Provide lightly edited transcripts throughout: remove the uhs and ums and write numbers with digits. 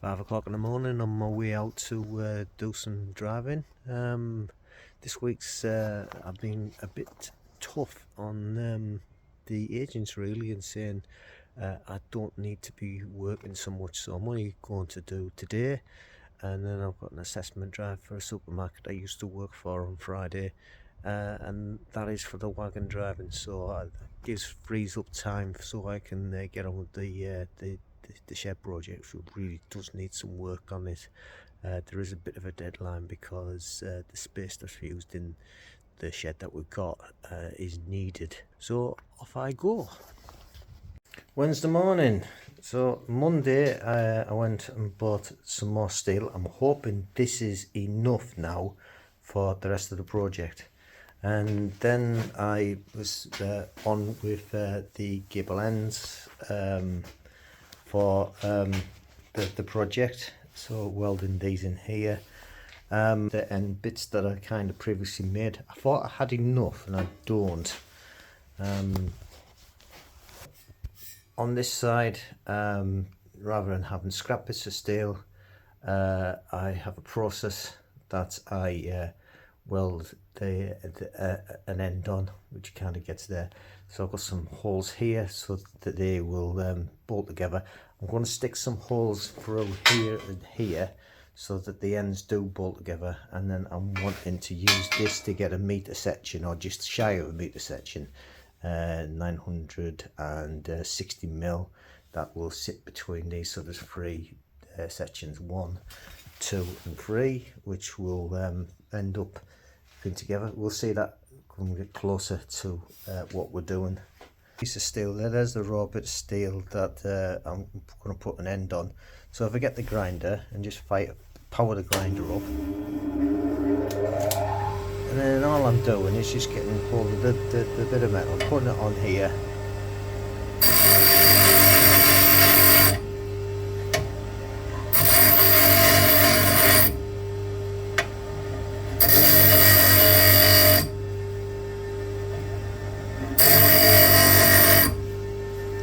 5 o'clock in the morning on my way out to do some driving. This week's I've been a bit tough on the agents really, and saying I don't need to be working so much, so I'm only going to do today, and then I've got an assessment drive for a supermarket I used to work for on Friday, and that is for the wagon driving, so it frees up time so I can get on with the shed project, which really does need some work on it. There is a bit of a deadline because the space that's used in the shed that we've got is needed. So off I go. Wednesday morning. So Monday I went and bought some more steel. I'm hoping this is enough now for the rest of the project. And then I was on with the gable ends for the project, so welding these in here, and bits that I kind of previously made. I thought I had enough and I don't. On this side, rather than having scrap bits of steel, I have a process that I weld an end on, which kind of gets there. So I've got some holes here so that they will bolt together. I'm going to stick some holes through here and here so that the ends do bolt together, and then I'm wanting to use this to get a meter section, or just shy of a meter section, 960 mil, that will sit between these. So there's three sections, 1, 2 and 3, which will end up putting together. We'll see that when we get closer to what we're doing. Piece of steel there, there's the raw bit of steel that I'm going to put an end on. So if I get the grinder and just power the grinder up, and then all I'm doing is just getting hold of the bit of metal, putting it on here.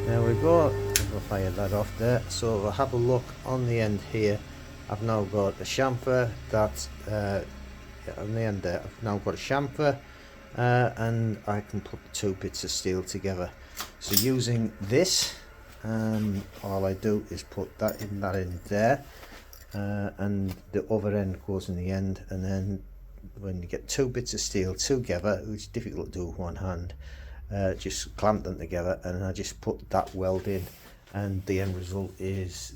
There we go. I'll fire that off there. So if I have a look on the end here, I've now got a chamfer that on the end there, I've now got a chamfer, and I can put the two bits of steel together. So using this, all I do is put that in there, and the other end goes in the end, and then when you get two bits of steel together, which is difficult to do with one hand, just clamp them together, and I just put that weld in, and the end result is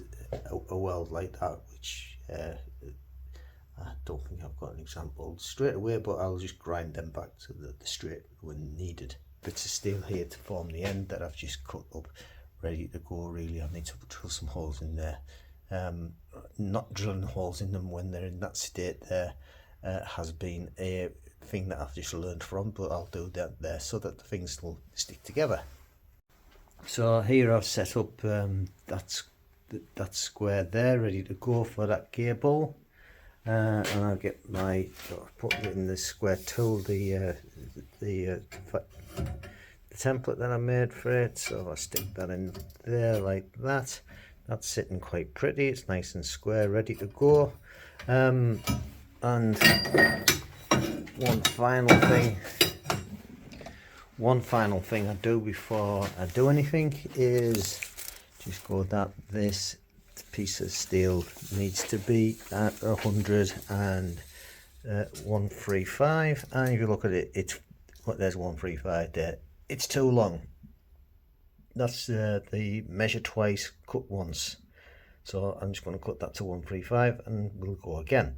a weld like that, which I don't think I've got an example straight away, but I'll just grind them back to the straight when needed. Bits of steel here to form the end that I've just cut up, ready to go. Really, I need to drill some holes in there. Not drilling holes in them when they're in that state there has been a thing that I've just learned from, but I'll do that there so that the things will stick together. So here I've set up that square there, ready to go for that gable, and I'll get put it in the square tool, the template that I made for it. So I'll stick that in there like that. That's sitting quite pretty, it's nice and square, ready to go. And one final thing I do before I do anything is just go that this piece of steel needs to be at 135, and if you look at it, there's 135 there. It's too long. That's the measure twice, cut once. So I'm just going to cut that to 135, and we'll go again.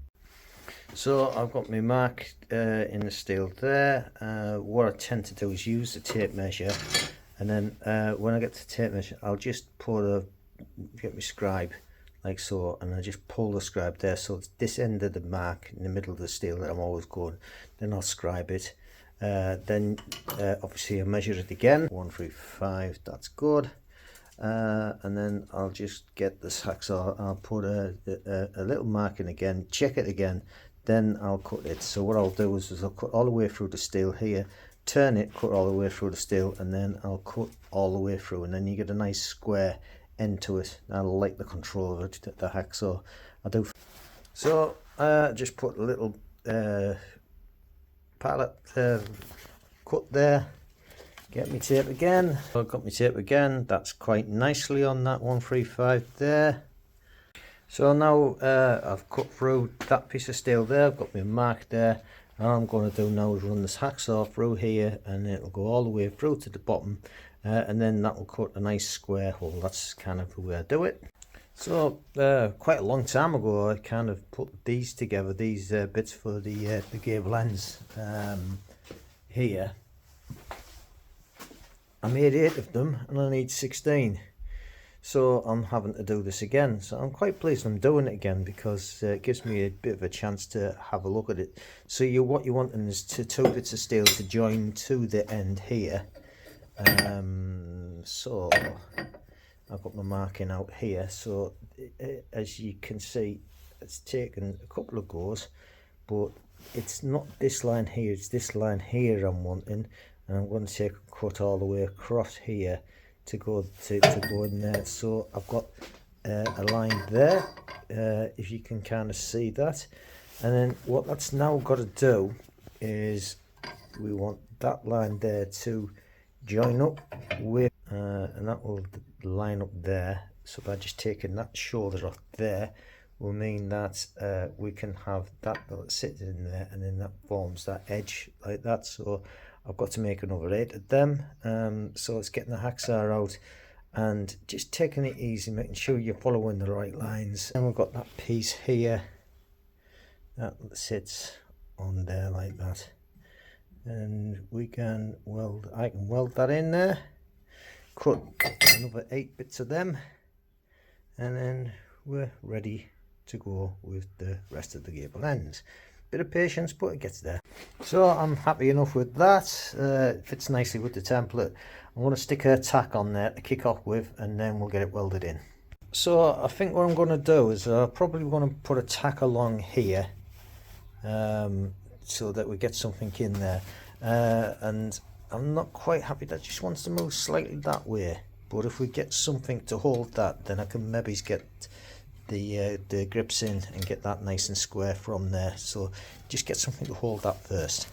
So I've got my mark in the steel there. What I tend to do is use the tape measure, and then when I get to the tape measure, I'll just get my scribe like so, and I just pull the scribe there, so it's this end of the mark in the middle of the steel that I'm always going. Then I'll scribe it. Then obviously I measure it again, 135, that's good. And then I'll just get the hacksaw, I'll put a little mark in again, check it again, then I'll cut it. So what I'll do is I'll cut all the way through the steel here, turn it, cut all the way through the steel, and then I'll cut all the way through, and then you get a nice square end to it. I like the control of it, the hacksaw. I do. So just put a little pallet cut there. Get my tape again. I've got my tape again. That's quite nicely on that 135 there. So now I've cut through that piece of steel there. I've got my mark there. All I'm going to do now is run this hacksaw through here, and it'll go all the way through to the bottom, and then that will cut a nice square hole. That's kind of the way I do it. So quite a long time ago, I kind of put these together, these bits for the gable ends here. I made 8 of them, and I need 16. So I'm having to do this again. So I'm quite pleased I'm doing it again, because it gives me a bit of a chance to have a look at it. So what you're wanting is 2 bits of steel to join to the end here. So I've got my marking out here. So as you can see, it's taken a couple of goes, but it's not this line here, it's this line here I'm wanting, and I'm going to take a cut all the way across here to go in there. So I've got a line there, if you can kind of see that. And then what that's now got to do is we want that line there to join up with, and that will line up there. So by just taking that shoulder off there will mean that we can have that sitting in there, and then that forms that edge like that. So I've got to make another 8 of them. So it's getting the hacksaw out and just taking it easy, making sure you're following the right lines. And we've got that piece here that sits on there like that, and we can weld. I can weld that in there, cut another 8 bits of them, and then we're ready to go with the rest of the gable ends. Bit of patience, but it gets there. So I'm happy enough with that. It fits nicely with the template. I'm going to stick a tack on there to kick off with, and then we'll get it welded in. So I think what I'm going to do is I'm probably going to put a tack along here, so that we get something in there. And I'm not quite happy, that just wants to move slightly that way, but if we get something to hold that, then I can maybe get the grips in and get that nice and square from there. So just get something to hold that first.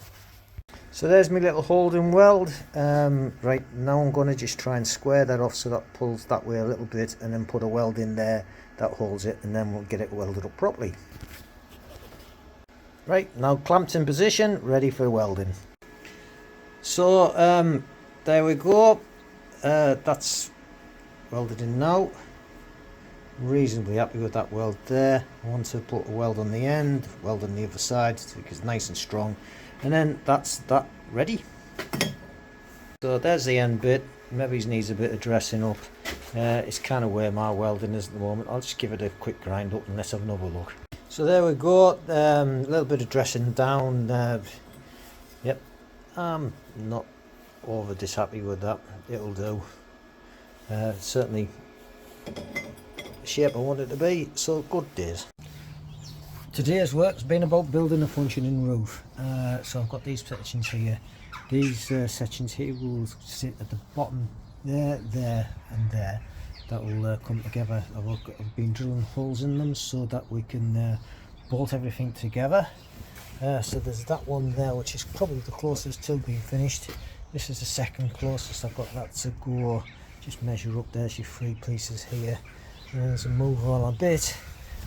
So there's my little holding weld. Right now I'm going to just try and square that off so that pulls that way a little bit, and then put a weld in there that holds it, and then we'll get it welded up properly. Right, now clamped in position, ready for welding. So there we go. That's welded in now. Reasonably happy with that weld there. I want to put a weld on the end, weld on the other side so it's nice and strong, and then that's that ready. So there's the end bit. Maybe it needs a bit of dressing up. It's kind of where my welding is at the moment. I'll just give it a quick grind up and let's have another look. So there we go, a little bit of dressing down. Yep, I'm not over dishappy with that. It'll do. Certainly shape I want it to be, so good days. Today's work's been about building a functioning roof. So I've got these sections here. These sections here will sit at the bottom there, there and there. That will come together. I've been drilling holes in them so that we can bolt everything together. So there's that one there, which is probably the closest to being finished. This is the second closest. I've got that to go. Just measure up. There's your 3 pieces here. And there's a move on a bit.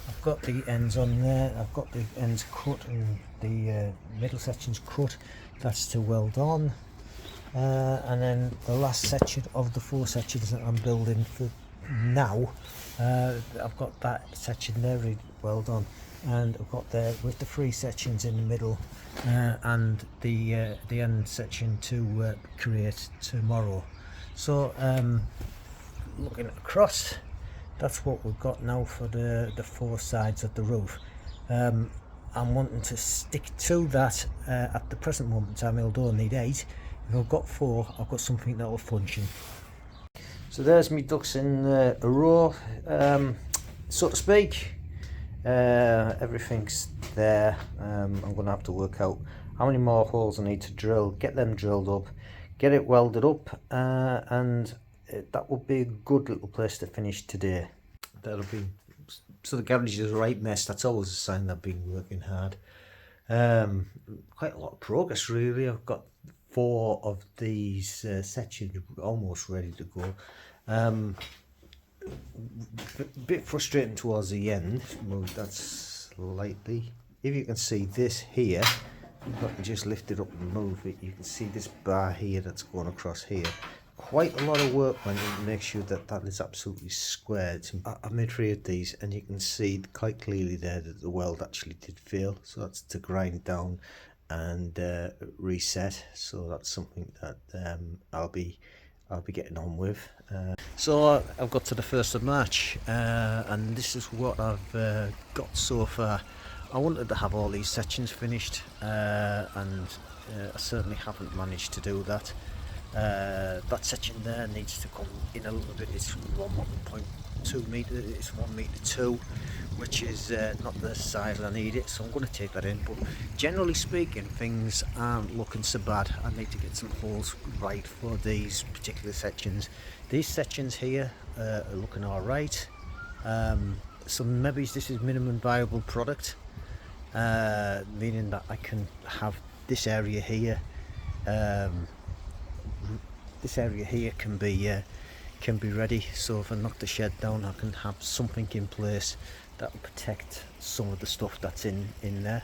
I've got the ends on there. I've got the ends cut and the middle section's cut. That's to weld on. And then the last section of the 4 sections that I'm building for now, I've got that section there ready to weld on, and I've got there with the 3 sections in the middle, and the end section to create tomorrow. So looking across, that's what we've got now for the 4 sides of the roof. I'm wanting to stick to that. At the present moment in time, although I need 8, if I've got 4, I've got something that will function. So there's me ducks in a row, so to speak. Everything's there. I'm going to have to work out how many more holes I need to drill, get them drilled up, get it welded up, and that would be a good little place to finish today. That'll be, so the garage is a right mess. That's always a sign they've been working hard. Quite a lot of progress really. I've got 4 of these sections almost ready to go. Bit frustrating towards the end. Move that slightly. If you can see this here, if I can just lift it up and move it, you can see this bar here that's going across here. Quite a lot of work went in to make sure that that is absolutely squared. I made 3 of these, and you can see quite clearly there that the weld actually did fail. So that's to grind down and reset. So that's something that I'll be getting on with. So I've got to the 1st of March, and this is what I've got so far. I wanted to have all these sections finished, and I certainly haven't managed to do that. That section there needs to come in a little bit. It's 1.2 metre, it's 1 metre 2, which is not the size I need it, so I'm going to take that in. But generally speaking, things aren't looking so bad. I need to get some holes right for these particular sections. These sections here are looking alright. So maybe this is minimum viable product, meaning that I can have this area here. This area here can be ready, so if I knock the shed down I can have something in place that will protect some of the stuff that's in there.